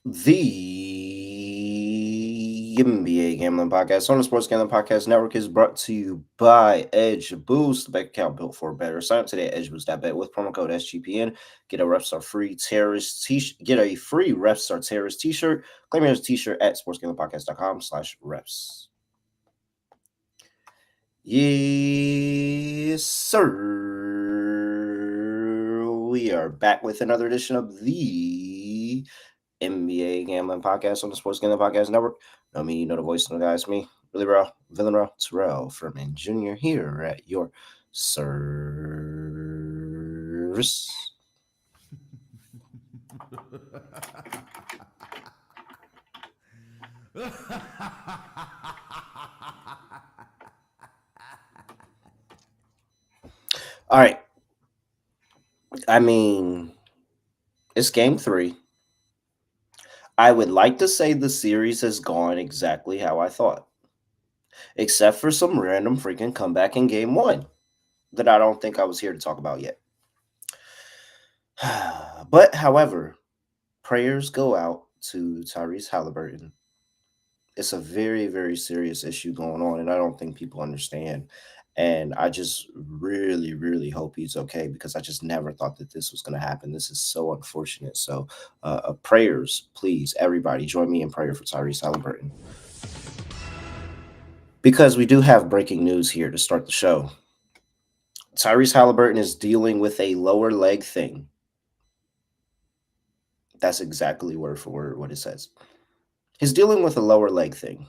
The NBA Gambling Podcast on the Sports Gambling Podcast Network is brought to you by Edge Boost, the bank account built for better. Sign up today at edgeboost.bet with promo code SGPN. Get a Refstar free terrorist t-shirt. Get a free Refstar terrorist t-shirt. Claim your t-shirt at sportsgamblingpodcast.com/refs. Yes, sir. We are back with another edition of the NBA Gambling Podcast on the Sports Gambling Podcast Network. Know me, you know the voice of the guy. It's me, Really Raw, Villain Raw, Terrell Furman Jr. here at your service. All right. I mean, it's game 3. I would like to say the series has gone exactly how I thought, except for some random freaking comeback in game 1 that I don't think I was here to talk about yet. But, however, prayers go out to Tyrese Halliburton. It's a very, very serious issue going on, and I don't think people understand. And I just really, really hope he's okay because I just never thought that this was going to happen. This is so unfortunate. So, prayers, please, everybody, join me in prayer for Tyrese Halliburton. Because we do have breaking news here to start the show. Tyrese Halliburton is dealing with a lower leg thing. That's exactly word for word what it says. He's dealing with a lower leg thing.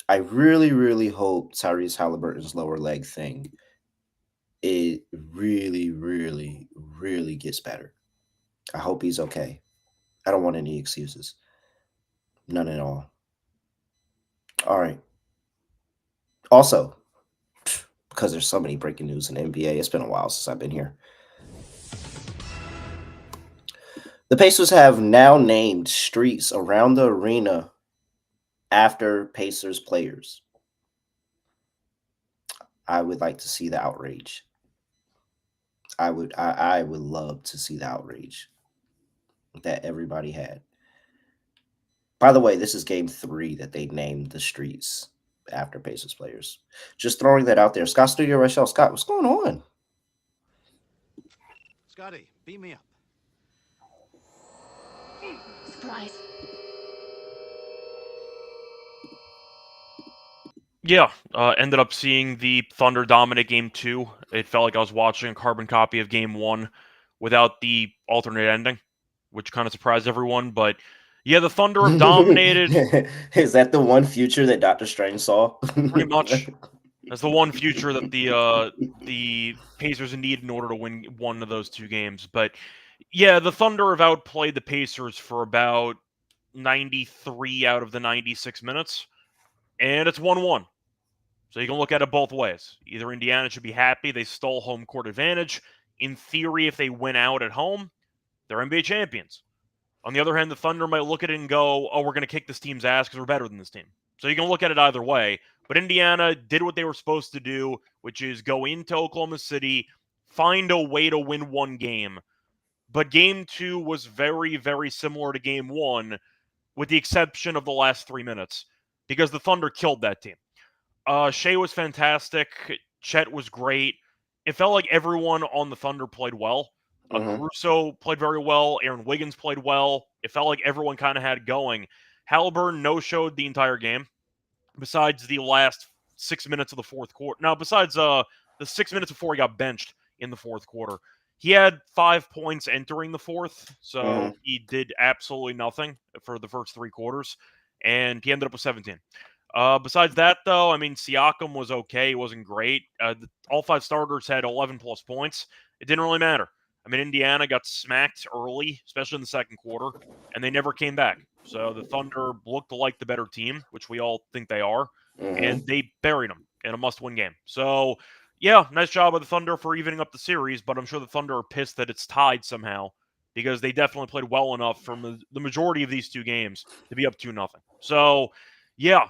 I really, really hope Tyrese Halliburton's lower leg thing, it really, really, really gets better. I hope he's okay. I don't want any excuses. None at all. All right. Also, because there's so many breaking news in the NBA, it's been a while since I've been here. The Pacers have now named streets around the arena after Pacers players. I would like to see the outrage. I would love to see the outrage that everybody had. By the way, this is game 3 that they named the streets after Pacers players. Just throwing that out there. Scott Studio Reichel. Scott, what's going on? Scotty, beat me up. Surprise. Yeah, ended up seeing the Thunder dominate Game 2. It felt like I was watching a carbon copy of Game 1 without the alternate ending, which kind of surprised everyone. But yeah, the Thunder have dominated. Is that the one future that Doctor Strange saw? Pretty much. That's the one future that the Pacers need in order to win one of those 2 games. But yeah, the Thunder have outplayed the Pacers for about 93 out of the 96 minutes, and it's 1-1. So you can look at it both ways. Either Indiana should be happy they stole home court advantage. In theory, if they win out at home, they're NBA champions. On the other hand, the Thunder might look at it and go, oh, we're going to kick this team's ass because we're better than this team. So you can look at it either way. But Indiana did what they were supposed to do, which is go into Oklahoma City, find a way to win one game. But Game 2 was very, very similar to Game 1, with the exception of the last 3 minutes, because the Thunder killed that team. Shea was fantastic. Chet was great. It felt like everyone on the Thunder played well. Caruso played very well. Aaron Wiggins played well. It felt like everyone kind of had it going. Halliburton no-showed the entire game, besides the last 6 minutes of the fourth quarter. Now, besides the 6 minutes before he got benched in the fourth quarter. He had 5 points entering the fourth, so he did absolutely nothing for the first 3 quarters, and he ended up with 17. Besides that, though, I mean, Siakam was okay. He wasn't great. All 5 starters had 11-plus points. It didn't really matter. I mean, Indiana got smacked early, especially in the second quarter, and they never came back. So the Thunder looked like the better team, which we all think they are, and they buried them in a must-win game. So, yeah, nice job by the Thunder for evening up the series, but I'm sure the Thunder are pissed that it's tied somehow, because they definitely played well enough from the majority of these 2 games to be up 2-0. So, yeah,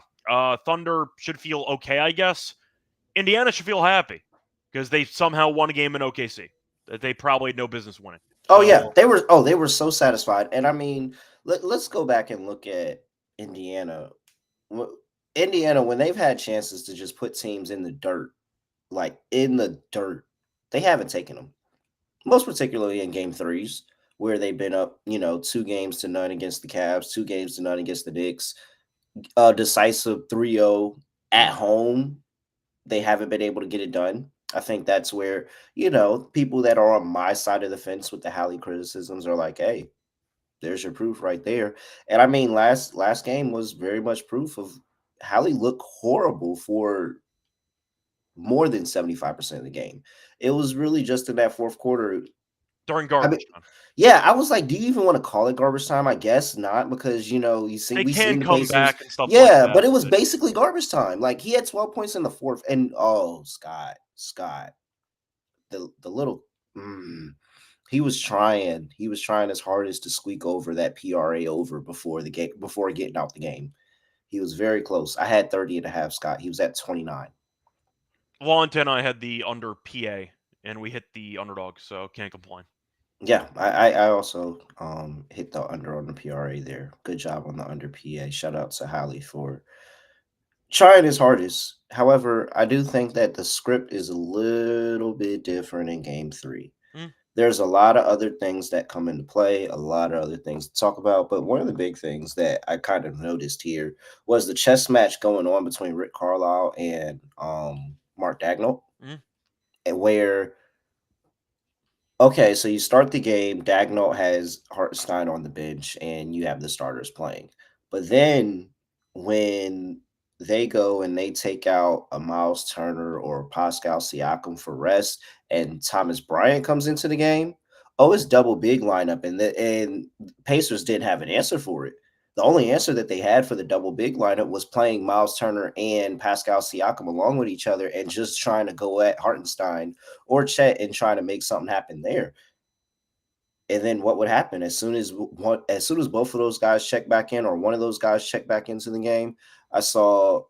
Thunder should feel okay, I guess. Indiana should feel happy because they somehow won a game in OKC that they probably had no business winning. So, they were so satisfied. And I mean, Let's go back and look at Indiana. Wh- Indiana, when they've had chances to just put teams in the dirt, like in the dirt, they haven't taken them. Most particularly in game threes, where they've been up, 2 games to none against the Cavs, 2 games to none against the Knicks, a decisive 3-0 at Mhm. home. They haven't been able to get it done. I think that's where, people that are on my side of the fence with the Halley criticisms are like, hey, there's your proof right there. And I mean, last game was very much proof of Halley looked horrible for more than 75% of the game. It was really just in that fourth quarter. During I mean, garbage time. yeah, I was like, do you even want to call it garbage time? I guess not, because They we can seen the come Pacers. back and stuff like Yeah, that, but it was but basically garbage time. Like he had 12 points in the fourth, and oh, Scott, the little he was trying his hardest to squeak over that PRA over before the game, before getting out the game. He was very close. I had 30.5, Scott. He was at 29. Lonte and I had the under PA, and we hit the underdog, so can't complain. Yeah, I also hit the under on the PRA there. Good job on the under PA. Shout out to Holly for trying his hardest. However, I do think that the script is a little bit different in game three. Mm, There's a lot of other things that come into play, a lot of other things to talk about. But one of the big things that I kind of noticed here was the chess match going on between Rick Carlisle and Mark Dagnall, mm. and where okay, so you start the game. Dagnall has Hartenstein on the bench, and you have the starters playing. But then when they go and they take out a Miles Turner or Pascal Siakam for rest, and Thomas Bryant comes into the game, oh, it's double big lineup, and Pacers didn't have an answer for it. The only answer that they had for the double big lineup was playing Miles Turner and Pascal Siakam along with each other and just trying to go at Hartenstein or Chet and trying to make something happen there. And then what would happen as soon as both of those guys check back in, or one of those guys check back into the game, I saw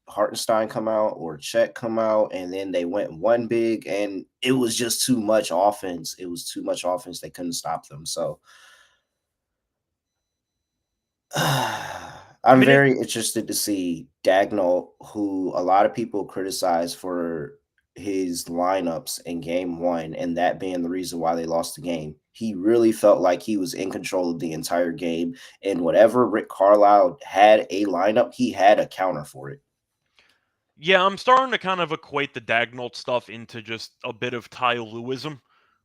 Hartenstein come out or Chet come out, and then they went one big, and it was just too much offense. It was too much offense. They couldn't stop them. So I I'm mean, very interested to see Dagnall, who a lot of people criticize for his lineups in game one, and that being the reason why they lost the game. He really felt like he was in control of the entire game. And whatever Rick Carlisle had a lineup, he had a counter for it. yeah, I'm starting to kind of equate the Dagnall stuff into just a bit of Ty Lueism,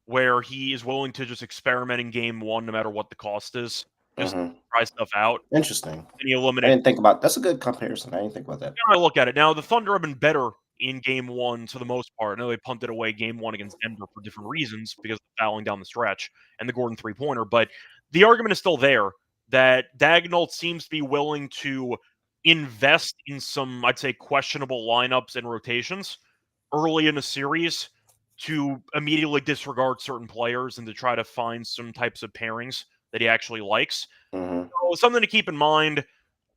where he is willing to just experiment in game one, no matter what the cost is, just Hmm. try stuff out, Interesting. and he I eliminates. didn't think about that's a good comparison. I didn't think about that. I look at it now. The Thunder have been better in game one for the most part. I know they punted away game one against Denver for different reasons because of fouling down the stretch and the Gordon three-pointer, but the argument is still there that Dagnall seems to be willing to invest in some, I'd say, questionable lineups and rotations early in a series to immediately disregard certain players and to try to find some types of pairings that he actually likes. Hmm. So something to keep in mind.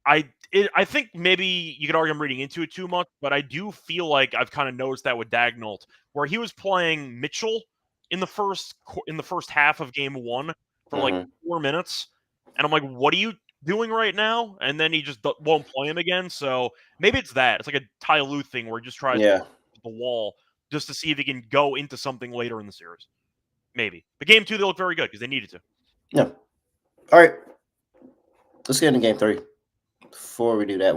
I think maybe you could argue I'm reading into it too much, but I do feel like I've kind of noticed that with Dagnall, where he was playing Mitchell in the first half of game one for like Hmm. 4 minutes, and I'm like, what are you doing right now? And then he just won't play him again. So maybe it's that. It's like a Ty Lue thing where he just tries Yeah. the wall just to see if he can go into something later in the series. Maybe. But game two, they look very good because they needed to. Yeah. All right. Let's get into game three. Before we do that,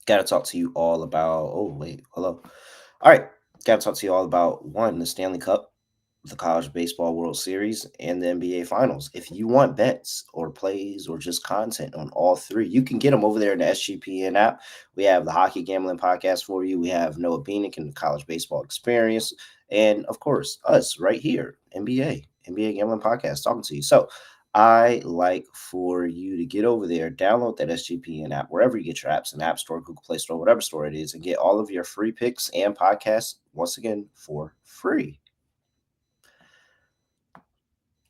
got to talk to you all about. Oh, wait. Hello. All right. Got to talk to you all about one, the Stanley Cup, the College Baseball World Series, and the NBA Finals. If you want bets or plays or just content on all three, you can get them over there in the SGPN app. We have the Hockey Gambling Podcast for you. We have Noah Beanick and the College Baseball Experience. And of course, us right here, NBA Gambling Podcast, talking to you. So I like for you to get over there, download that SGPN app, wherever you get your apps, in the App Store, Google Play Store, whatever store it is, and get all of your free picks and podcasts once again for free.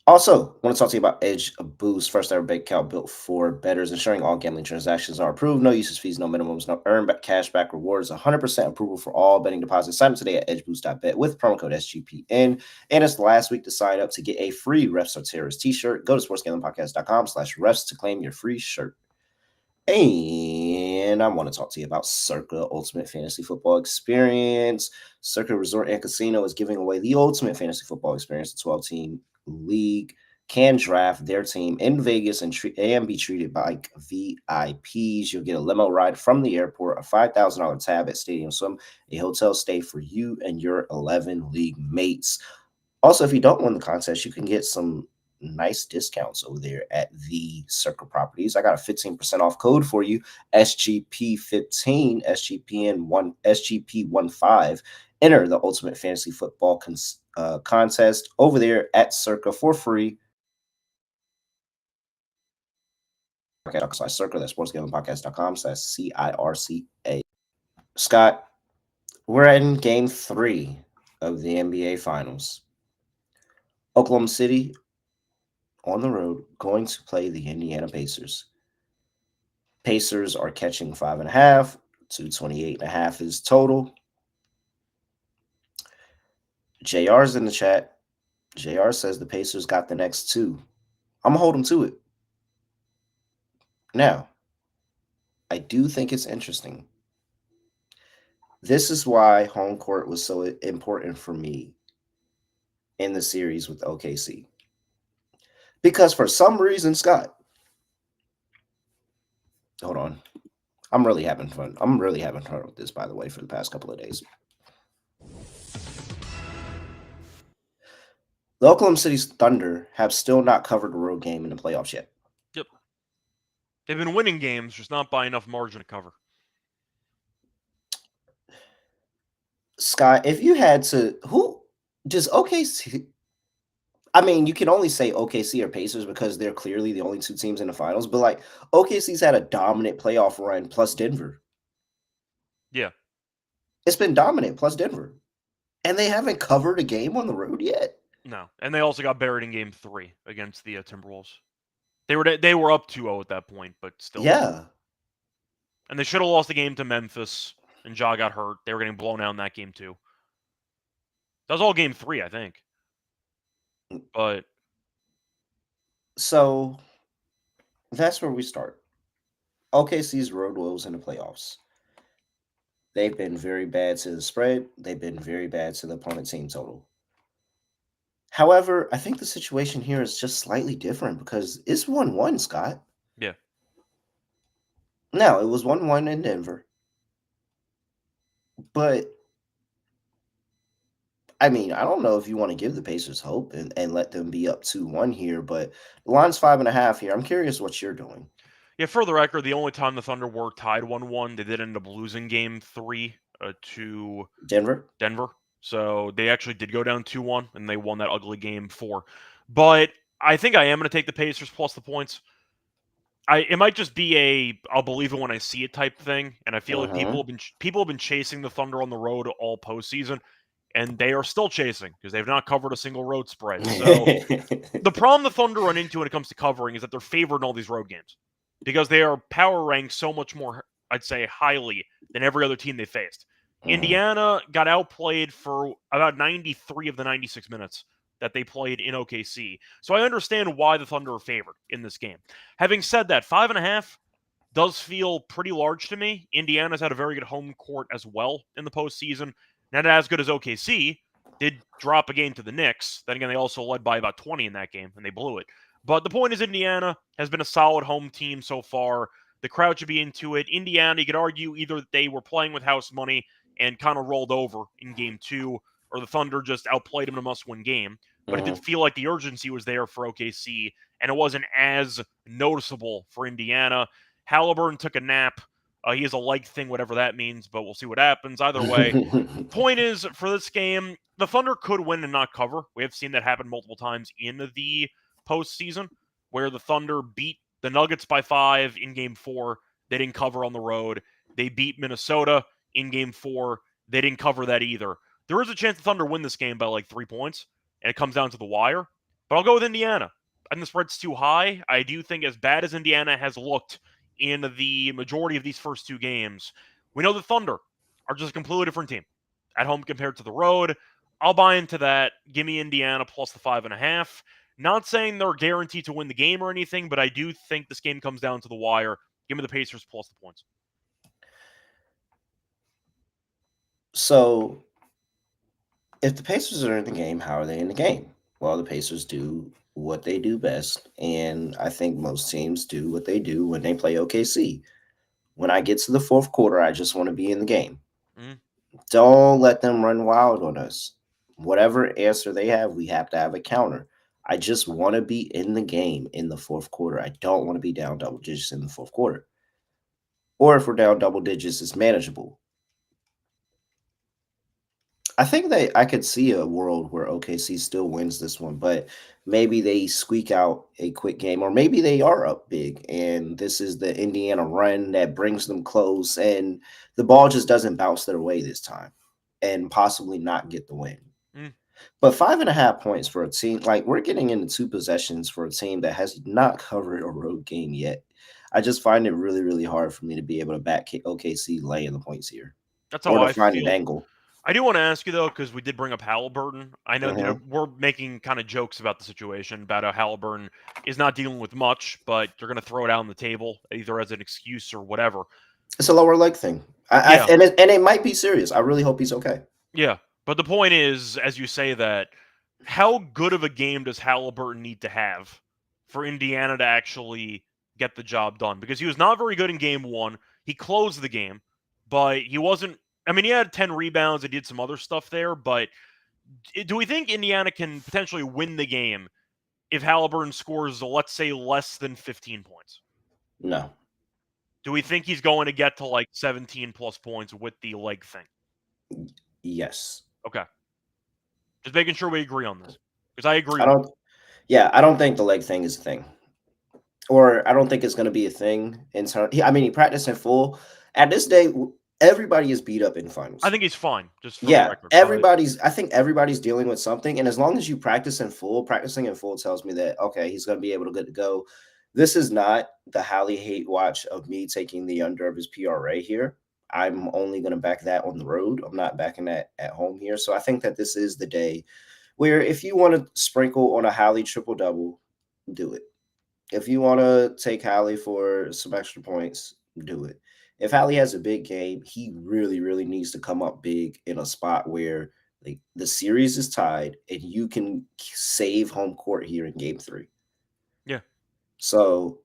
Also, want to talk to you about Edge Boost, first ever bank account built for bettors, ensuring all gambling transactions are approved. No usage fees, no minimums, no earn back cashback rewards. 100% approval for all betting deposits. Sign up today at edgeboost.bet with promo code SGPN. And it's the last week to sign up to get a free Refs Are Terrorists t-shirt. Go to sportsgamblingpodcast.com/refs to claim your free shirt. And I want to talk to you about Circa Ultimate Fantasy Football Experience. Circa Resort and Casino is giving away the Ultimate Fantasy Football Experience, a 12-team league. Can draft their team in Vegas and be treated like VIPs. You'll get a limo ride from the airport, a $5,000 tab at Stadium Swim, a hotel stay for you and your 11 league mates. Also, if you don't win the contest, you can get some nice discounts over there at the Circle Properties. I got a 15% off code for you, SGP15, SGP15. Enter the Ultimate Fantasy Football contest over there at Circa for free. Circa, that's sportsgamblingpodcast.com/CIRCA. Scott, we're in game 3 of the NBA Finals. Oklahoma City on the road going to play the Indiana Pacers. Pacers are catching 5.5. 228.5 is total. JR's in the chat. JR says the Pacers got the next 2. I'm going to hold them to it. Now, I do think it's interesting. This is why home court was so important for me in the series with OKC. Because for some reason, Scott, hold on. I'm really having fun. I'm really having fun with this, by the way, for the past couple of days. The Oklahoma City Thunder have still not covered a road game in the playoffs yet. Yep. They've been winning games, just not by enough margin to cover. Scott, if you had to, who does OKC? I mean, you can only say OKC or Pacers because they're clearly the only 2 teams in the finals. But like OKC's had a dominant playoff run plus Denver. Yeah. It's been dominant plus Denver. And they haven't covered a game on the road yet. No. And they also got buried in game 3 against the Timberwolves. They were up 2-0 at that point, but still. Yeah. And they should have lost the game to Memphis, and Ja got hurt. They were getting blown out in that game too. That was all game 3, I think. But so that's where we start. OKC's road woes in the playoffs. They've been very bad to the spread. They've been very bad to the opponent team total. However, I think the situation here is just slightly different because it's 1-1, Scott. yeah. Now, it was 1-1 in Denver. But, I mean, I don't know if you want to give the Pacers hope and let them be up 2-1 here, but the line's 5.5 here. I'm curious what you're doing. Yeah, for the record, the only time the Thunder were tied 1-1, they did end up losing game 3 to Denver? So they actually did go down 2-1, and they won that ugly game 4. But I think I am going to take the Pacers plus the points. It might just be I'll believe it when I see it type thing, and I feel like people have been chasing the Thunder on the road all postseason, and they are still chasing because they've not covered a single road spread. So the problem the Thunder run into when it comes to covering is that they're favored in all these road games because they are power ranked so much more, I'd say, highly than every other team they faced. Indiana got outplayed for about 93 of the 96 minutes that they played in OKC. So I understand why the Thunder are favored in this game. Having said that, 5.5 does feel pretty large to me. Indiana's had a very good home court as well in the postseason. Not as good as OKC. Did drop a game to the Knicks. Then again, they also led by about 20 in that game, and they blew it. But the point is Indiana has been a solid home team so far. The crowd should be into it. Indiana, you could argue either that they were playing with house money and kind of rolled over in game 2, or the Thunder just outplayed them in a must-win game. But it did feel like the urgency was there for OKC, and it wasn't as noticeable for Indiana. Halliburton took a nap. He has a leg thing, whatever that means, but we'll see what happens. Either way, point is, for this game, the Thunder could win and not cover. We have seen that happen multiple times in the postseason, where the Thunder beat the Nuggets by 5 in Game 4. They didn't cover on the road. They beat Minnesota in Game 4. They didn't cover that either. There is a chance the Thunder win this game by like 3 points, and it comes down to the wire. But I'll go with Indiana. I think the spread's too high. I do think as bad as Indiana has looked in the majority of these first two games, we know the Thunder are just a completely different team at home compared to the road. I'll buy into that. Give me Indiana plus the 5.5. Not saying they're guaranteed to win the game or anything, but I do think this game comes down to the wire. Give me the Pacers plus the points. So, if the Pacers are in the game, how are they in the game? Well, the Pacers do what they do best, and I think most teams do what they do when they play OKC. When I get to the fourth quarter, I just want to be in the game. Mm. Don't let them run wild on us. Whatever answer they have, we have to have a counter. I just want to be in the game in the fourth quarter. I don't want to be down double digits in the fourth quarter. Or if we're down double digits, it's manageable. I think that I could see a world where OKC still wins this one, but maybe they squeak out a quick game, or maybe they are up big, and this is the Indiana run that brings them close, and the ball just doesn't bounce their way this time, and possibly not get the win. Mm. But 5.5 points for a team, like we're getting into two possessions for a team that has not covered a road game yet. I just find it really, really hard for me to be able to back OKC laying the points here, That's how or to I find an feel. angle. I do want to ask you though, because we did bring up Halliburton. I know Uh-huh. we're making kind of jokes about the situation about how Halliburton is not dealing with much, but you're going to throw it out on the table either as an excuse or whatever. It's a lower leg thing. Yeah, And it might be serious. I really hope he's okay. yeah. But the point is, as you say that, how good of a game does Halliburton need to have for Indiana to actually get the job done? Because he was not very good in game one. He closed the game, but he wasn't. I mean, he had 10 rebounds. He did some other stuff there, but do we think Indiana can potentially win the game if Halliburton scores, let's say, less than 15 points? No. Do we think he's going to get to like 17 plus points with the leg thing? Yes. Okay. Just making sure we agree on this. Because I agree I with don't. Yeah, I don't think the leg thing is a thing, or I don't think it's going to be a thing in turn. I mean, he practiced in full. At this day, everybody is beat up in I finals. think he's fine, just for the Yeah, record. But everybody's. I think everybody's dealing with something, and as long as you practice in full, practicing in full tells me that okay, he's going to be able to get to go. This is not the Hallie hate watch of me taking the under of his PRA here. I'm only going to back that on the road. I'm not backing that at home here. So I think that this is the day where if you want to sprinkle on a Hallie triple double, do it. If you want to take Hallie for some extra points, do it. If Hallie has a big game, he really, really needs to come up big in a spot where like the series is tied and you can save home court here in game three. yeah. So,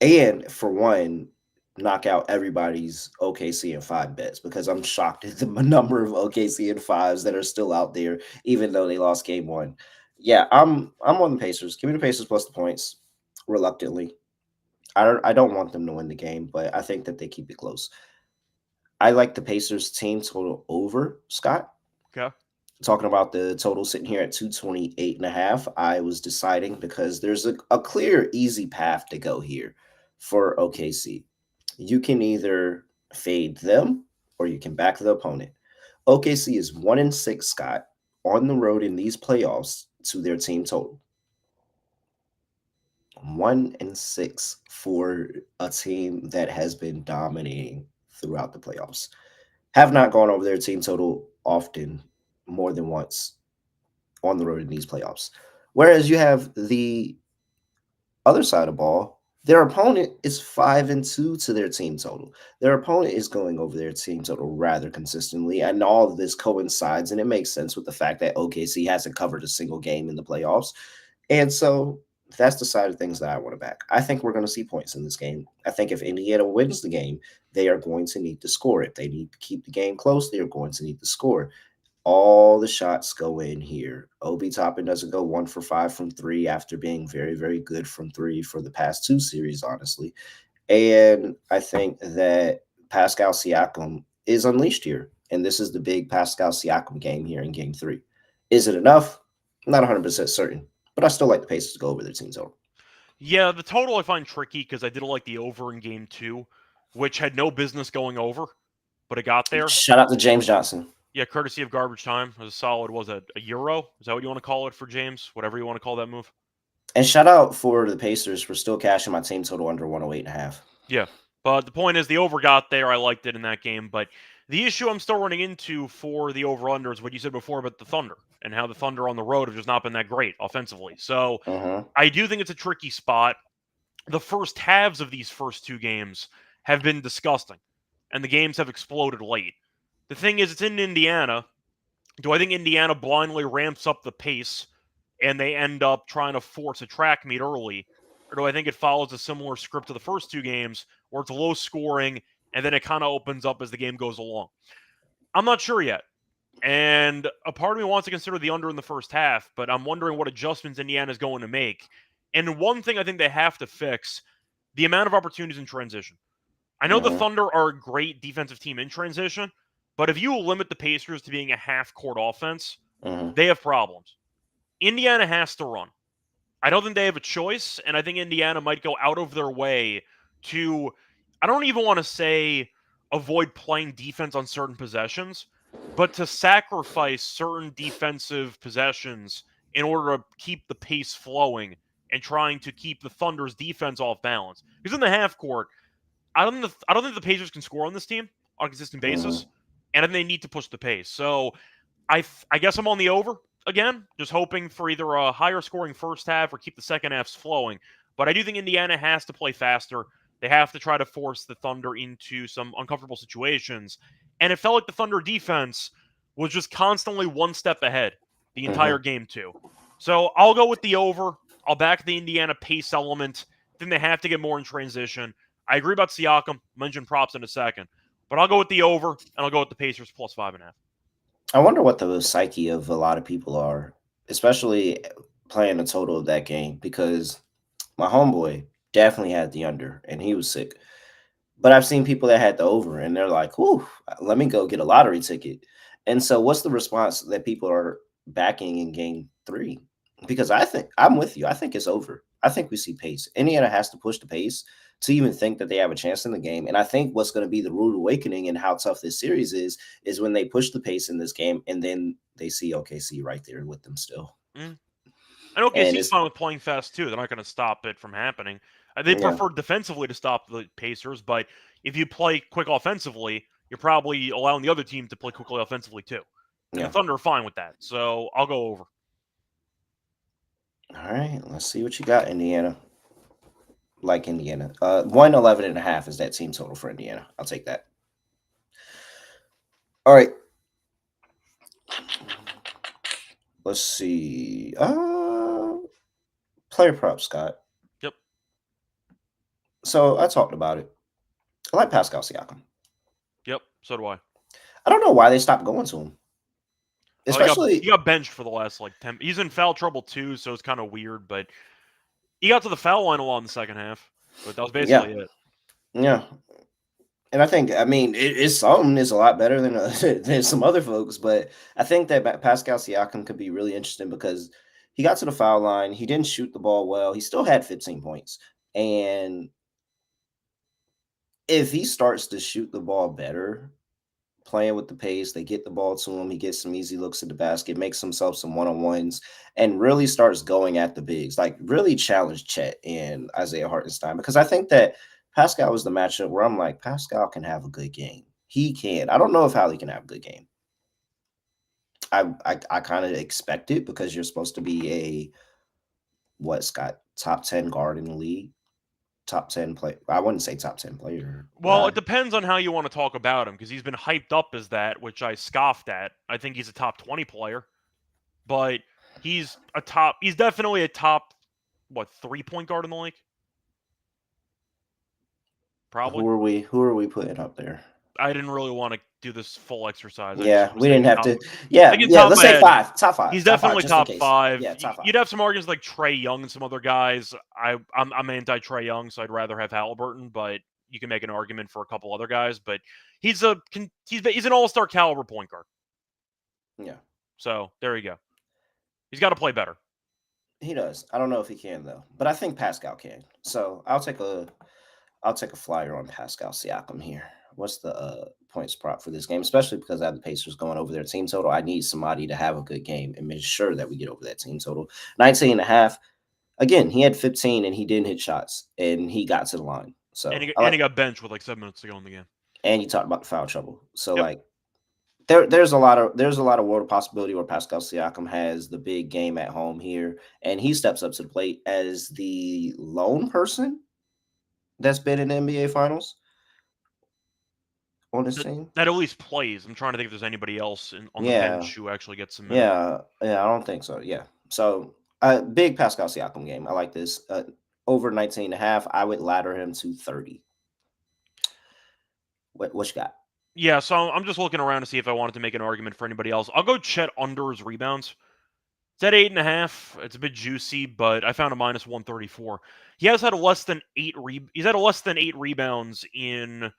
and for one, knock out everybody's OKC and five bets because I'm shocked at the number of OKC and fives that are still out there, even though they lost game one. Yeah, I'm on the Pacers. Give me the Pacers plus the points, reluctantly. I don't want them to win the game, but I think that they keep it close. I like the Pacers team total over, Scott. Okay. Talking about the total sitting here at 228.5. I was deciding because there's a clear, easy path to go here for OKC. You can either fade them or you can back the opponent. OKC is 1-6, Scott, on the road in these playoffs to their team total. 1-6 for a team that has been dominating throughout the playoffs. Have not gone over their team total often, more than once on the road in these playoffs. Whereas you have the other side of the ball, their opponent is 5-2 to their team total. Their opponent is going over their team total rather consistently, and all of this coincides, and it makes sense with the fact that OKC hasn't covered a single game in the playoffs. And so that's the side of things that I want to back. I think we're going to see points in this game. I think if Indiana wins the game, they are going to need to score. If they need to keep the game close, they are going to need to score. All the shots go in here. Obi Toppin doesn't go 1 for 5 from three after being very, very good from three for the past two series, honestly. And I think that Pascal Siakam is unleashed here. And this is the big Pascal Siakam game here in game three. Is it enough? Not 100% certain, but I still like the Pacers to go over their team total. Yeah, the total I find tricky because I did like the over in game two, which had no business going over, but it got there. Shout out to James Johnson. Yeah, courtesy of garbage time. It was a solid, was it a euro? Is that what you want to call it for James? Whatever you want to call that move. And shout out for the Pacers for still cashing my team total under 108.5. Yeah. But the point is, the over got there. I liked it in that game. But the issue I'm still running into for the over-under is what you said before about the Thunder and how the Thunder on the road have just not been that great offensively. So Uh-huh. I do think it's a tricky spot. The first halves of these first two games have been disgusting, and the games have exploded late. The thing is, it's in Indiana. Do I think Indiana blindly ramps up the pace and they end up trying to force a track meet early? Or do I think it follows a similar script to the first two games where it's low scoring and then it kind of opens up as the game goes along? I'm not sure yet. And a part of me wants to consider the under in the first half, but I'm wondering what adjustments Indiana is going to make. And one thing I think they have to fix the amount of opportunities in transition. I know the Uh-huh. Thunder are a great defensive team in transition, but if you limit the Pacers to being a half court offense, Uh-huh. they have problems. Indiana has to run. I don't think they have a choice, and I think Indiana might go out of their way to, I don't even want to say avoid playing defense on certain possessions, but to sacrifice certain defensive possessions in order to keep the pace flowing and trying to keep the Thunder's defense off balance. Because in the half court, I don't think the Pacers can score on this team on a consistent Uh-huh. basis, and they need to push the pace. So I guess I'm on the over again, just hoping for either a higher scoring first half or keep the second halves flowing. But I do think Indiana has to play faster. They have to try to force the Thunder into some uncomfortable situations. And it felt like the Thunder defense was just constantly one step ahead the entire Uh-huh. game, too. So I'll go with the over. I'll back the Indiana pace element. I think they have to get more in transition. I agree about Siakam. Mention props in a second. But I'll go with the over, and I'll go with the Pacers plus 5.5. I wonder what the psyche of a lot of people are, especially playing the total of that game, because my homeboy definitely had the under and he was sick. But I've seen people that had the over and they're like, whew, let me go get a lottery ticket. And so what's the response that people are backing in game three? Because I think I'm with you. I think it's over. I think we see pace. Indiana has to push the pace to even think that they have a chance in the game. And I think what's going to be the rude awakening and how tough this series is when they push the pace in this game and then they see OKC right there with them still. Mm. And And OKC's it's fine with playing fast too. They're not going to stop it from happening. They yeah, prefer defensively to stop the Pacers, but if you play quick offensively, you're probably allowing the other team to play quickly offensively too. And the yeah. Thunder are fine with that. So I'll go over. All right, let's see what you got, Indiana. Like Indiana. 111.5 is that team total for Indiana. I'll take that. All right. Let's see. Player prop, Scott. Yep. So I talked about it. I like Pascal Siakam. Yep. So do I. I don't know why they stopped going to him. Oh, he Especially, got benched for the last like 10. He's in foul trouble too, so it's kind of weird. But he got to the foul line a lot in the second half. But that was yeah, basically it. yeah. And I mean, it's something. It's a lot better than than some other folks. But I think that Pascal Siakam could be really interesting because he got to the foul line. He didn't shoot the ball well. He still had 15 points. And if he starts to shoot the ball better, playing with the pace, they get the ball to him, he gets some easy looks at the basket, makes himself some one-on-ones, and really starts going at the bigs, like really challenge Chet and Isaiah Hartenstein. Because I think that Pascal was the matchup where I'm like, Pascal can have a good game. He can. I don't know if Hallie can have a good game. I kind of expect it because you're supposed to be a what, Scott, top 10 guard in the league, top 10 play. I wouldn't say top 10 player, would Well, I? it depends on how you want to talk about him because he's been hyped up as that, which I scoffed at. I think he's a top 20 player, but he's definitely a top, what, 3 point guard in the league? Probably. Who are we putting up there? I didn't really want to do this full exercise. I just Yeah, sort of we didn't thinking have top, to. Yeah, thinking yeah. top of Let's my say head. five, He's top five, definitely just in top case. five. Yeah, top five. You'd have some arguments like Trey Young and some other guys. I'm anti Trey Young, so I'd rather have Halliburton, but you can make an argument for a couple other guys. But he's an all star caliber point guard. Yeah, So there you go. He's got to play better. he does. I don't know if he can though, but I think Pascal can. So I'll take a flyer on Pascal Siakam here. what's the points prop for this game, especially because I have the Pacers going over their team total. I need somebody to have a good game and make sure that we get over that team total. 19 and a half. Again, he had 15 and he didn't hit shots and he got to the line. And So he, I and like, he got benched with like 7 minutes to go in the game. and you talked about the foul trouble. So Yep. like there's a lot of world possibility where Pascal Siakam has the big game at home here, and he steps up to the plate as the lone person that's been in the NBA Finals on this That, team. that at least plays. I'm trying to think if there's anybody else on the Yeah, bench who actually gets some minutes. yeah. I don't think so. Yeah. So big Pascal Siakam game. I like this. Over 19 and a half. I would ladder him to 30. What you got? Yeah, so I'm just looking around to see if I wanted to make an argument for anybody else. I'll go Chet under his rebounds. It's at 8.5. It's a bit juicy, but I found a minus 134. He has had a less than he's had a less than 8 rebounds in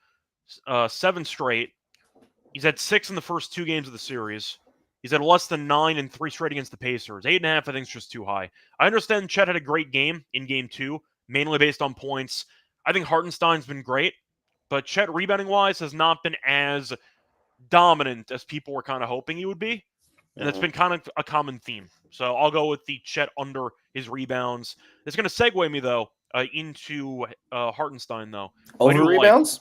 7 straight. He's had 6 in the first 2 games of the series. He's had less than 9 in 3 straight against the Pacers. 8.5, I think, is just too high. I understand Chet had a great game in game 2, mainly based on points. I think Hartenstein's been great, but Chet rebounding wise has not been as dominant as people were kind of hoping he would be. And that's Mm-hmm. been kind of a common theme. So I'll go with the Chet under his rebounds. It's going to segue me, though, into Hartenstein, though, who I Over do like. rebounds?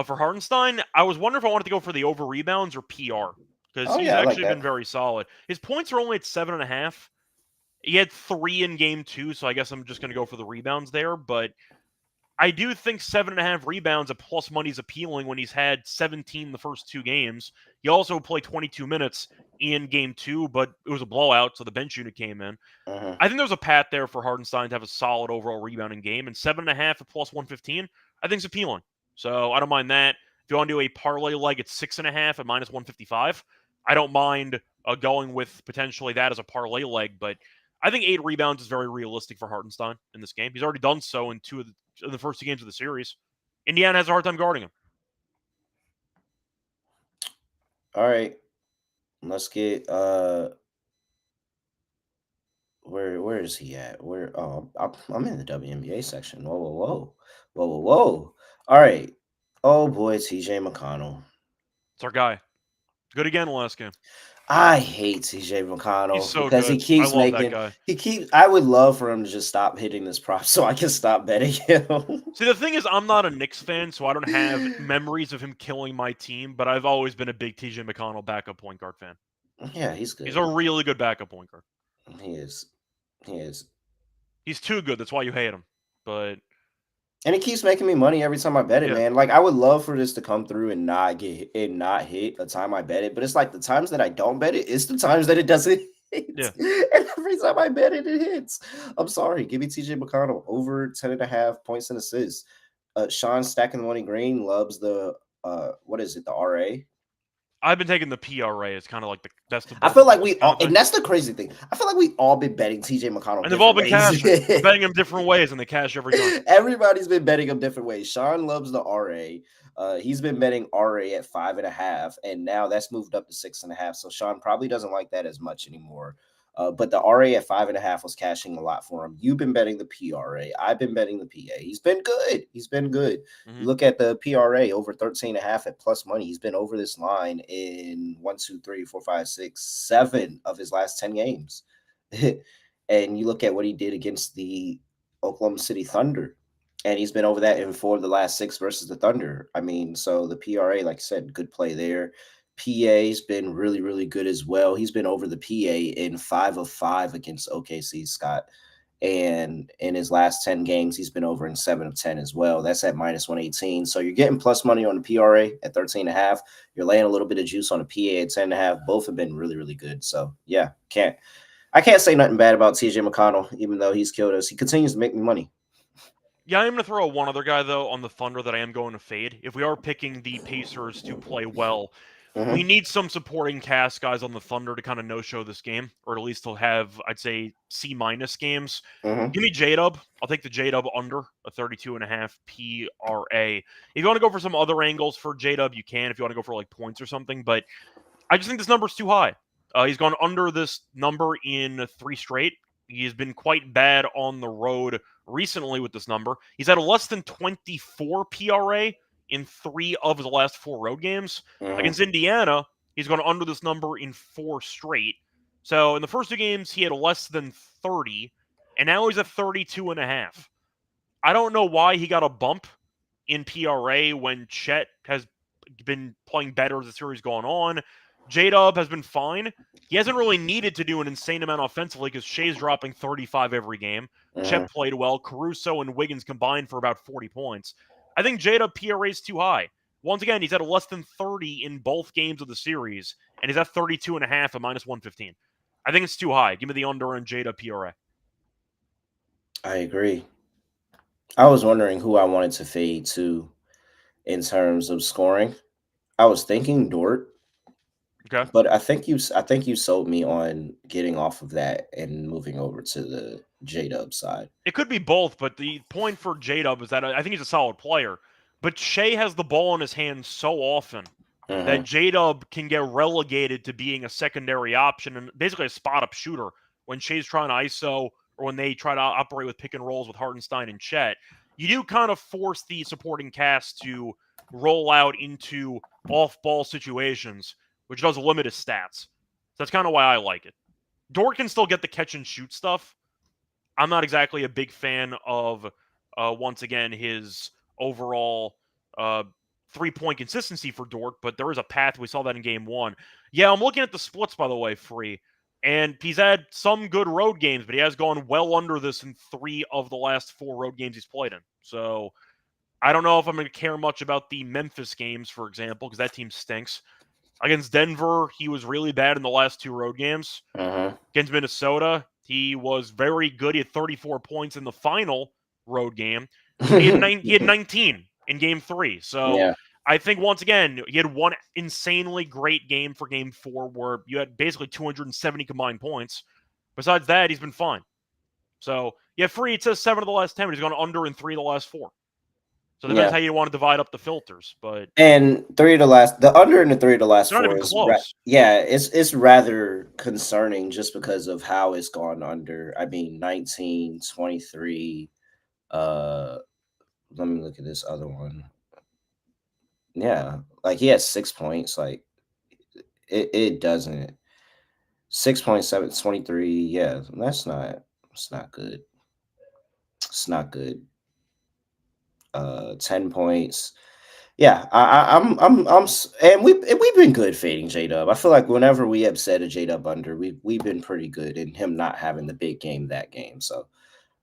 For Hartenstein, I was wondering if I wanted to go for the over rebounds or PR, because Oh he's yeah, I like actually been that. very solid. His points are only at 7.5. He had 3 in game 2, so I guess I'm just going to go for the rebounds there. But I do think 7.5 rebounds at plus money is appealing when he's had 17 the first 2 games. He also played 22 minutes in game 2, but it was a blowout, so the bench unit came in. Mm-hmm. I think there's a path there for Hardenstein to have a solid overall rebounding game, and 7.5 at plus 115, I think is appealing. So I don't mind that. If you want to do a parlay leg at 6.5 at minus 155, I don't mind going with potentially that as a parlay leg, but I think 8 rebounds is very realistic for Hartenstein in this game. He's already done so in the first 2 games of the series. Indiana has a hard time guarding him. All right. Let's get where is he at? Where I'm in the WNBA section. Whoa, whoa, whoa. Whoa, whoa, whoa. All right. Oh boy, TJ McConnell. It's our guy. Good again last game. I hate TJ He's McConnell so because he good. I keeps love that making guy. he keeps I would love for him to just stop hitting this prop so I can stop betting him. See, the thing is, I'm not a Knicks fan, so I don't have memories of him killing my team, but I've always been a big TJ McConnell backup point guard fan. Yeah, he's He's good. a really good backup point guard. He is. He is. He's too good. That's why you hate him. But And it keeps making me money every time I bet it, yeah, man. Like I would love for this to come through and not hit a time I bet it, but it's like the times that I don't bet it, it's the times that it doesn't hit. yeah. And every time I bet it, it hits. I'm sorry. Give me TJ McConnell over 10 and a half points and assists. Sean stacking the money green loves the what is it, the RA? I've been taking the PRA as kind of like the best of I both feel like worlds we kind all, of and thing. that's the crazy thing. I feel like we all been betting TJ McConnell And they've all different been ways. cashing. We're betting him different ways, and they cash every time. Everybody's been betting him different ways. Sean loves the RA. He's been betting RA at 5.5, and now that's moved up to 6.5. So Sean probably doesn't like that as much anymore. But the RA at 5.5 was cashing a lot for him. You've been betting the PRA. I've been betting the PA. He's been good. He's been good. Mm-hmm. You look at the PRA over 13.5 at plus money. He's been over this line in 1, 2, 3, 4, 5, 6, 7 of his last 10 games. And you look at what he did against the Oklahoma City Thunder, and he's been over that in 4 of the last 6 versus the Thunder. I mean, so the PRA, like I said, good play there. PA's been really, really good as well. He's been over the PA in 5 of 5 against OKC, Scott. And in his last 10 games, he's been over in 7 of 10 as well. That's at minus 118. So you're getting plus money on the PRA at 13.5. You're laying a little bit of juice on the PA at 10.5. Both have been really, really good. So yeah, I can't say nothing bad about TJ McConnell, even though he's killed us. He continues to make me money. Yeah, I'm going to throw one other guy, though, on the Thunder that I am going to fade. If we are picking the Pacers to play well, we Mm-hmm. need some supporting cast guys on the Thunder to kind of no-show this game, or at least to have, I'd say, C-minus games. Mm-hmm. Give me J-Dub. I'll take the J-Dub under a 32.5 PRA. If you want to go for some other angles for J-Dub, you can. If you want to go for, like, points or something. But I just think this number's too high. He's gone under this number in 3 straight. He has been quite bad on the road recently with this number. He's had a less than 24 PRA in 3 of the last 4 road games. Mhm. Against Indiana, he's gone under this number in 4 straight. So in the first 2 games, he had less than 30, and now he's at 32.5. I don't know why he got a bump in PRA when Chet has been playing better as the series gone on. J-Dub has been fine. He hasn't really needed to do an insane amount offensively because Shea's dropping 35 every game. Mhm. Chet played well. Caruso and Wiggins combined for about 40 points. I think J-Dub PRA is too high. Once again, he's at less than 30 in both games of the series, and he's at 32.5 at minus 115. I think it's too high. Give me the under on J-Dub PRA. I agree. I was wondering who I wanted to fade to in terms of scoring. I was thinking Dort, Okay. but I think you sold me on getting off of that and moving over to the J Dub side. It could be both, but the point for J-Dub is that I think he's a solid player. But Shea has the ball in his hands so often that Mhm. J-Dub can get relegated to being a secondary option and basically a spot-up shooter when Shea's trying to ISO or when they try to operate with pick and rolls with Hartenstein and Chet. You do kind of force the supporting cast to roll out into off-ball situations, which does limit his stats. So that's kind of why I like it. Dort can still get the catch-and-shoot stuff. I'm not exactly a big fan of, once again, his overall uh, 3-point consistency for Dort, but there is a path. We saw that in game 1. Yeah, I'm looking at the splits, by the way, Free. And he's had some good road games, but he has gone well under this in 3 of the last 4 road games he's played in. So I don't know if I'm going to care much about the Memphis games, for example, because that team stinks. Against Denver, he was really bad in the last 2 road games. Mhm. Against Minnesota, he was very good. He had 34 points in the final road game, but he had 19 in game 3. So Yeah. I think once again, he had one insanely great game for game 4 where you had basically 270 combined points. Besides that, he's been fine. So yeah, Free, it says 7 of the last 10, but he's gone under in 3 of the last 4. So it depends Yeah. how you want to divide up the filters, but And the under and the 3 of the last they're not 4 even is close. yeah, it's rather concerning just because of how it's gone under. I mean, 19, 23. Let me look at this other one. Yeah, like he has 6 points. Like it doesn't 6.7, 23. Yeah, it's not good. It's not good. 10 points. Yeah, and we've been good fading J Dub. I feel like whenever we have said a J Dub under, we've been pretty good in him not having the big game that game. So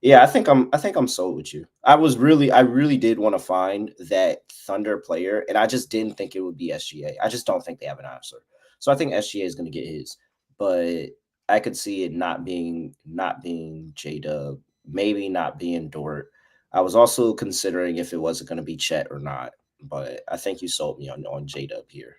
yeah, I think I'm sold with you. I really did want to find that Thunder player, and I just didn't think it would be SGA. I just don't think they have an answer. So I think SGA is going to get his, but I could see it not being J Dub, maybe not being Dort. I was also considering if it wasn't going to be Chet or not, but I think you sold me on J Dub here.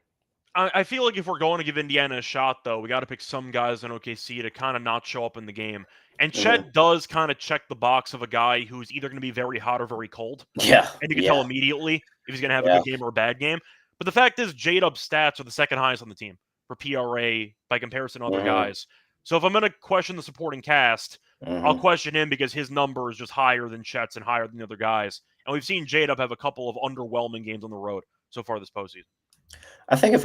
I feel like if we're going to give Indiana a shot, though, we got to pick some guys in OKC to kind of not show up in the game. And Mhm. Chet does kind of check the box of a guy who's either going to be very hot or very cold. Yeah, And you can tell yeah, immediately if he's going to have a yeah. good game or a bad game. But the fact is, J-Dub's stats are the second highest on the team for PRA by comparison to other Hmm. guys. So if I'm going to question the supporting cast, I'll Hmm. question him because his number is just higher than Chet's and higher than the other guys. And we've seen J-Dub have a couple of underwhelming games on the road so far this postseason. I think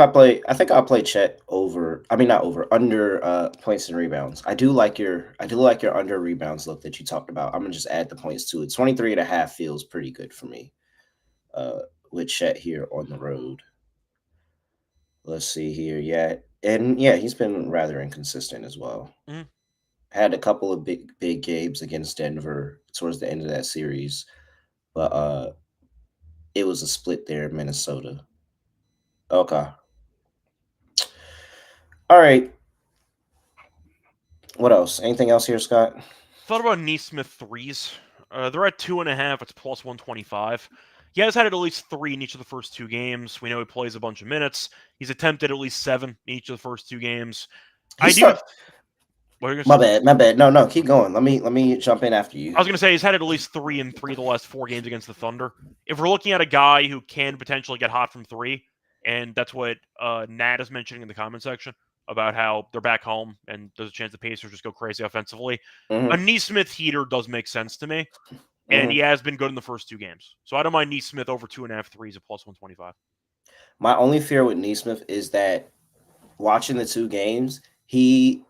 I'll play Chet over. I mean, not over, under points and rebounds. I do like your under rebounds look that you talked about. I'm gonna just add the points to it. 23 and a half feels pretty good for me. Uh, with Chet here on the road. Let's see here. Yeah, and yeah, he's been rather inconsistent as well. Mhm. Had a couple of big games against Denver towards the end of that series, but it was a split there in Minnesota. Okay. All right. What else? Anything else here, Scott? Thought about Neesmith threes. They're at 2.5. It's plus 125. He has had at least 3 in each of the first 2 games. We know he plays a bunch of minutes. He's attempted at least 7 in each of the first 2 games. He I do. start. What are you gonna My say? bad. My bad. No, no. Keep going. Let me jump in after I you. was gonna say he's had at least 3 in 3 of the last 4 games against the Thunder. If we're looking at a guy who can potentially get hot from 3, and that's what Nat is mentioning in the comment section about how they're back home and there's a chance the Pacers just go crazy offensively. A Hmm. Neesmith heater does make sense to me. and he Hmm. has been good in the first 2 games. So I don't mind Neesmith over 2.5 threes at plus 125. My only fear with Neesmith is that watching the two games, he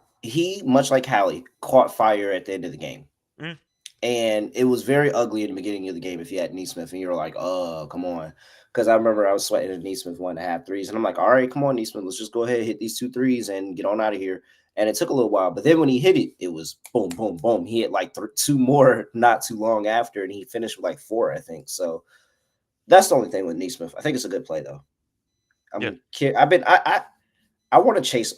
much like Hallie caught fire at the end of the game. Mm. And it was very ugly in the beginning of the game if you had Neesmith and you were like, oh, come on. Because I remember I was sweating at Neesmith 1.5 threes. And I'm like, all right, come on, Neesmith. Let's just go ahead and hit these 2 threes and get on out of here. And it took a little while. But then when he hit it, it was boom, boom, boom. He hit like two more not too long after. And he finished with like 4, I think. So that's the only thing with Neesmith. I think it's a good play, though. Yeah. I want to chase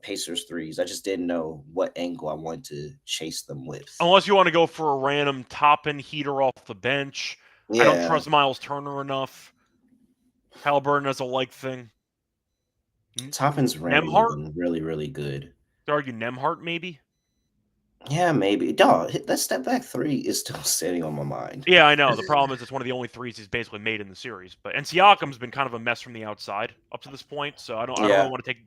Pacers threes. I just didn't know what angle I want to chase them with. Unless you want to go for a random top-end heater off the bench. I don't Yeah. trust Miles Turner enough. Halliburton has a like thing. Toppin's randomly Nemhart? been really, really good. To argue Nemhart, maybe? Yeah, maybe. Dog, that step back 3 is still sitting on my mind. Yeah, I know. The problem is it's one of the only threes he's basically made in the series. And Siakam's been kind of a mess from the outside up to this point, so I don't really Yeah. want to take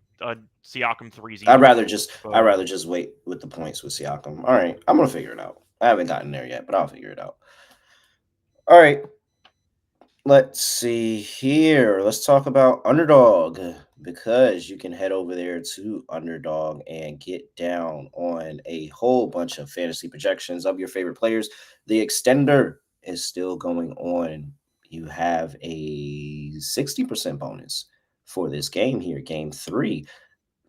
Siakam threes I'd either. rather just I'd But rather just wait with the points with Siakam. All right. I'm gonna figure it out. I haven't gotten there yet, but I'll figure it out. All right. Let's see here. Let's talk about Underdog because you can head over there to Underdog and get down on a whole bunch of fantasy projections of your favorite players. The extender is still going on. You have a 60% bonus for this game here. Game 3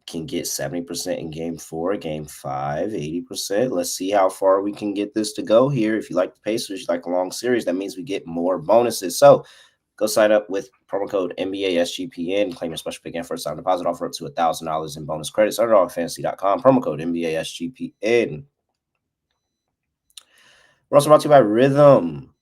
can get 70% in game 4, game 5, 80%. Let's see how far we can get this to go here. If you like the Pacers, you like a long series, that means we get more bonuses. So go sign up with promo code NBA SGPN. Claim your special pick and first time deposit offer up to $1,000 in bonus credits. UnderdogFantasy.com. Promo code NBA SGPN. We're also brought to you by Rhythm.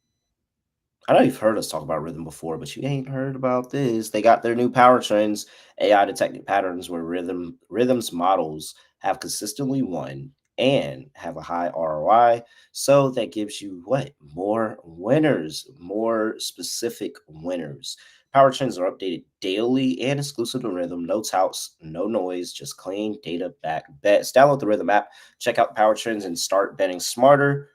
I know you've heard us talk about Rhythm before, but you ain't heard about this. They got their new power trends, AI detected patterns where Rhythm's models have consistently won and have a high ROI. So that gives you what? More winners, more specific winners. Power trends are updated daily and exclusive to Rhythm. No touts, no noise, just clean data back bets. Download the Rhythm app, check out Power Trends, and start betting smarter.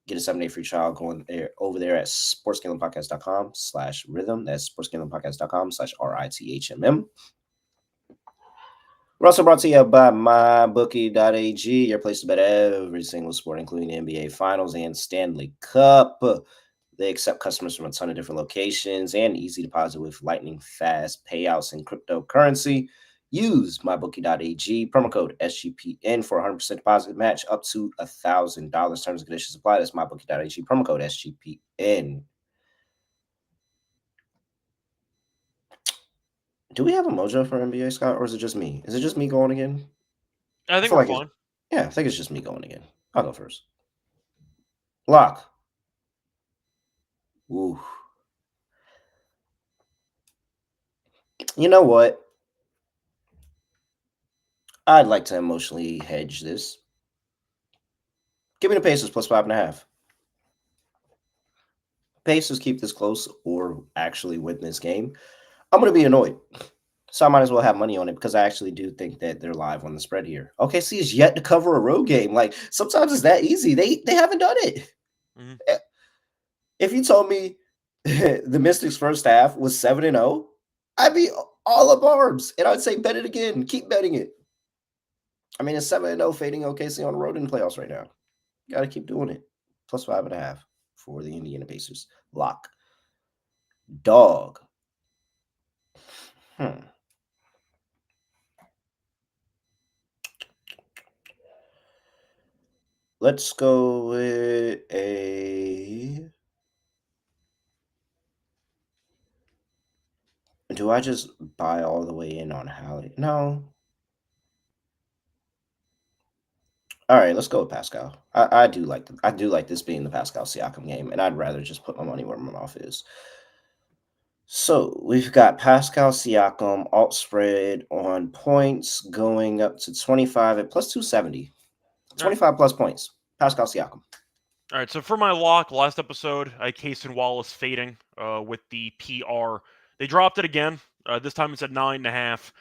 Get a 7-day free trial going there over there at sportsgamblingpodcast.com/rhythm. That's sportsgamblingpodcast.com/RITHMM. We're also brought to you by mybookie.ag, your place to bet every single sport, including the NBA Finals and Stanley Cup. They accept customers from a ton of different locations and easy deposit with lightning fast payouts in cryptocurrency. Use mybookie.ag, promo code SGPN for 100% deposit match up to $1,000. Terms and conditions apply. That's mybookie.ag, promo code SGPN. Do we have a mojo for NBA, Scott, or is it just me? Is it just me going again? I I think feel we're like it's, fine. yeah, I think it's just me going again. I'll go first. Lock. Ooh. You know what? I'd like to emotionally hedge this. Give me the Pacers plus 5.5. Pacers keep this close or actually win this game. I'm going to be annoyed. So I might as well have money on it because I actually do think that they're live on the spread here. OKC is yet to cover a road game. Like sometimes it's that easy. They haven't done it. Mm-hmm. If you told me the Mystics first half was 7-0, I'd be all up arms and I'd say bet it again. Keep betting it. I mean, it's 7-0 fading OKC on the road in the playoffs right now. Got to keep doing it. Plus 5.5 for the Indiana Pacers. Lock. Dog. Hmm. Let's go with a. Do I just buy all the way in on Hallie? No. All right, let's go with Pascal. I do like this being the Pascal Siakam game, and I'd rather just put my money where my mouth is. So we've got Pascal Siakam alt spread on points going up to 25 at plus 270. 25 plus points. Pascal Siakam. All right, so for my lock, last episode, I cased in Wallace fading with the PR. They dropped it again. This time it's at 9.5.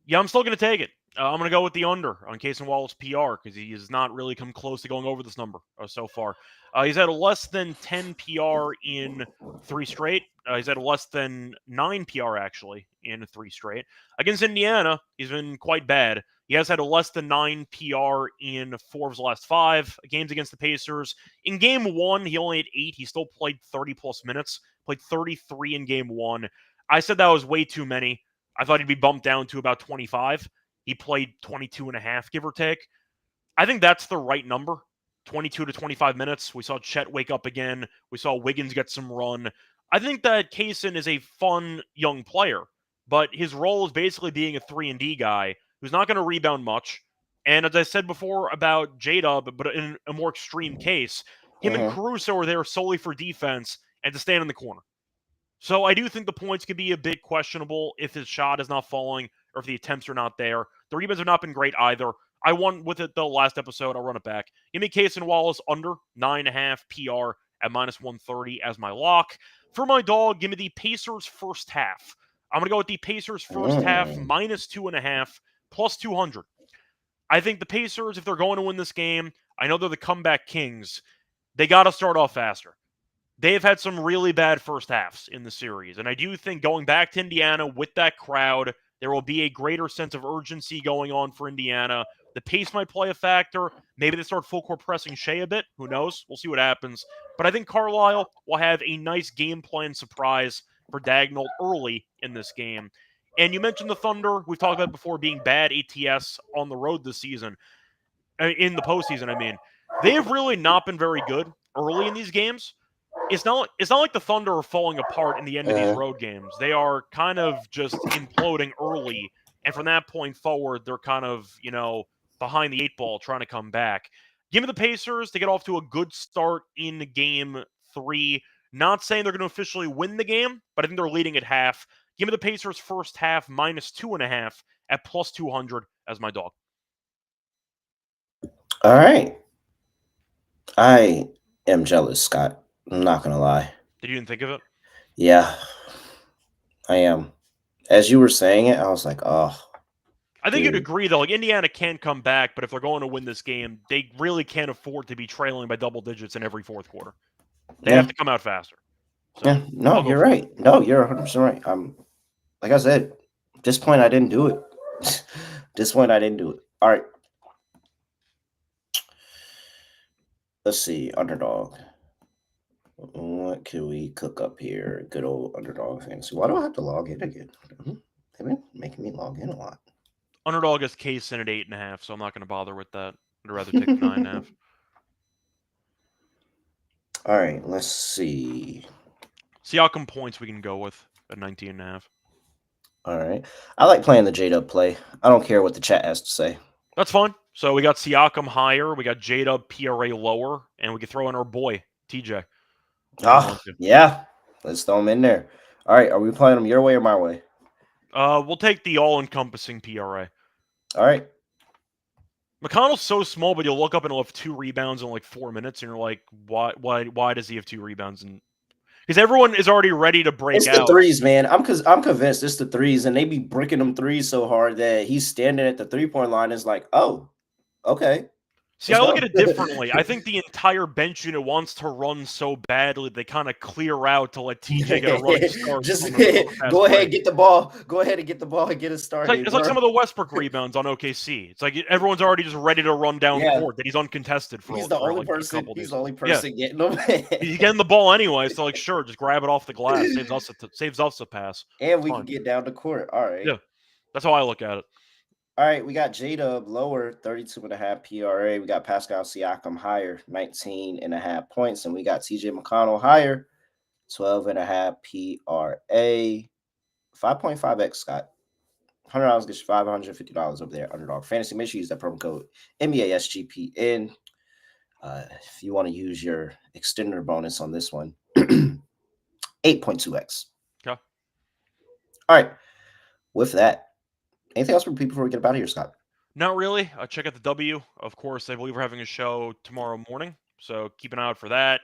Yeah, I'm still going to take it. I'm going to go with the under on Case and Wallace PR because he has not really come close to going over this number so far. He's had a less than 10 PR in 3 straight. He's had a less than 9 PR, actually, in 3 straight. Against Indiana, he's been quite bad. He has had a less than 9 PR in 4 of his last 5 games against the Pacers. In Game 1, he only had 8. He still played 30-plus minutes, played 33 in Game 1. I said that was way too many. I thought he'd be bumped down to about 25. He played 22 and a half, give or take. I think that's the right number. 22 to 25 minutes. We saw Chet wake up again. We saw Wiggins get some run. I think that Kaysen is a fun young player, but his role is basically being a 3-and-D guy who's not going to rebound much. And as I said before about J-Dub, but in a more extreme case, him and Mm-hmm. Caruso are there solely for defense and to stand in the corner. So I do think the points could be a bit questionable if his shot is not falling or if the attempts are not there. The rebounds have not been great either. I won with it the last episode. I'll run it back. Give me Case and Wallace under 9.5 PR at minus 130 as my lock. For my dog, give me the Pacers first half. I'm going to go with the Pacers first half Mm. minus 2.5 plus 200. I think the Pacers, if they're going to win this game, I know they're the comeback kings. They got to start off faster. They've had some really bad first halves in the series. And I do think going back to Indiana with that crowd, there will be a greater sense of urgency going on for Indiana. The pace might play a factor. Maybe they start full court pressing Shea a bit. Who knows? We'll see what happens. But I think Carlisle will have a nice game plan surprise for Dagnall early in this game. And you mentioned the Thunder. We've talked about before being bad ATS on the road this season. In the postseason, I mean. They have really not been very good early in these games. It's not like the Thunder are falling apart in the end of these Uh-huh. road games. They are kind of just imploding early, and from that point forward, they're kind of, behind the 8 ball trying to come back. Give me the Pacers to get off to a good start in game 3. Not saying they're going to officially win the game, but I think they're leading at half. Give me the Pacers first half minus 2.5 at plus 200 as my dog. All right. I am jealous, Scott. I'm not gonna lie. Did you even think of it? Yeah, I am. As you were saying it, I was like, oh, I think you'd dude. agree, though. Like, Indiana can come back, but if they're going to win this game, they really can't afford to be trailing by double digits in every fourth quarter. They have Yeah, to come out faster. So yeah. No, I'll go you're for it. right. No, you're 100% right. Like I said, at this point, I didn't do it. This point, I didn't do it. All right. Let's see. Underdog. What can we cook up here? Good old Underdog Fantasy. Why do I have to log in again? They've been making me log in a lot. Underdog is case in at 8.5, so I'm not going to bother with that. I'd rather take the 9.5. All right, let's see. Siakam points we can go with at 19.5. All right. I like playing the J-Dub play. I don't care what the chat has to say. That's fun. So we got Siakam higher, we got J-Dub PRA lower, and we can throw in our boy, TJ, if we Ah, want to. yeah. Let's throw them in there. All right. Are we playing them your way or my way? We'll take the all-encompassing PRA. All right. McConnell's so small, but you'll look up and he'll have 2 rebounds in like 4 minutes, and you're like, why does he have 2 rebounds? And because everyone is already ready to break It's the out. threes, man. I'm convinced it's the threes, and they be bricking them threes so hard that he's standing at the 3-point line. Is like, oh, okay, See, let's I look go. at it differently. I think the entire bench unit wants to run so badly they kind of clear out to let TJ get a running start Just on the fast go ahead, break. get the ball. Go ahead and get the ball and get it It's like started, it's like bro. some of the Westbrook rebounds on OKC. It's like everyone's already just ready to run down Yeah, court that he's uncontested he's for the only like a person. couple He's days. the only Yeah, person getting them. he's getting the ball anyway, so like sure, just grab it off the glass. Saves us a pass. And It's we can fine. get down the court. All right. Yeah, that's how I look at it. All right, we got J-Dub lower, 32.5 PRA. We got Pascal Siakam higher, 19.5 points. And we got TJ McConnell higher, 12.5 PRA. 5.5x, Scott. $100 gets you $550 over there. Underdog Fantasy. Make sure you use that promo code NBA SGPN. If you want to use your extender bonus on this one, 8.2x. Okay. All right. With that, anything else for people before we get out of here, Scott? Not really. Check out the W. Of course, I believe we're having a show tomorrow morning, so keep an eye out for that.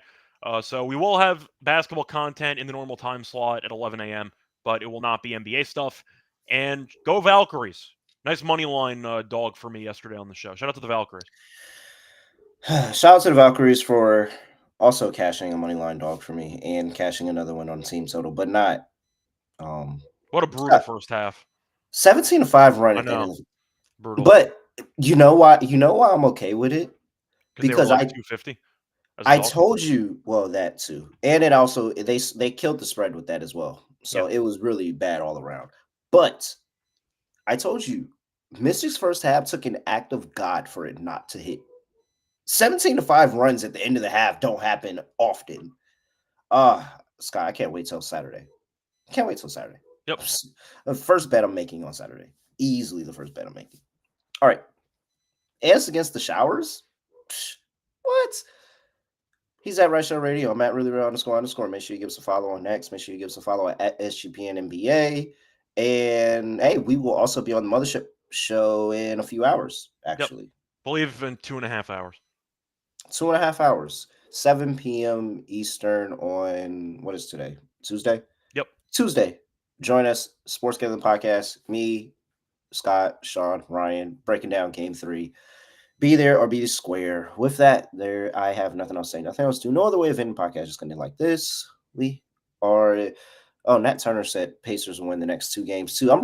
So we will have basketball content in the normal time slot at 11 a.m., but it will not be NBA stuff. And go Valkyries. Nice money line dog for me yesterday on the show. Shout out to the Valkyries. Shout out to the Valkyries for also cashing a money line dog for me and cashing another one on team total, but not What a brutal first half. 17-5 run I at the end of know. the. Brutal. But you know why? You know why I'm okay with it? Because they were Because like 250 as a I dog. told you, well, that too, and it also they killed the spread with that as well. So Yeah. it was really bad all around. But I told you, Mystic's first half took an act of God for it not to hit. 17-5 runs at the end of the half don't happen often. Scott, I can't wait till Saturday. Can't wait till Saturday. Yep. The first bet I'm making on Saturday. Easily the first bet I'm making. All right. As against the showers? What? He's at Right Show Radio. I'm at really__. Make sure you give us a follow on X. Make sure you give us a follow at SGPN NBA. And hey, we will also be on the Mothership show in a few hours, actually. Yep. Believe in 2.5 hours. 2.5 hours. 7 p.m. Eastern on, what is today? Tuesday? Yep. Tuesday. Join us, Sports Gambling Podcast. Me, Scott, Sean, Ryan, breaking down Game 3. Be there or be square. With that, I have nothing else to say. Nothing else to do. No other way of ending podcast. Just going to like this. We are. Oh, Nat Turner said Pacers will win the next 2 games too. I'm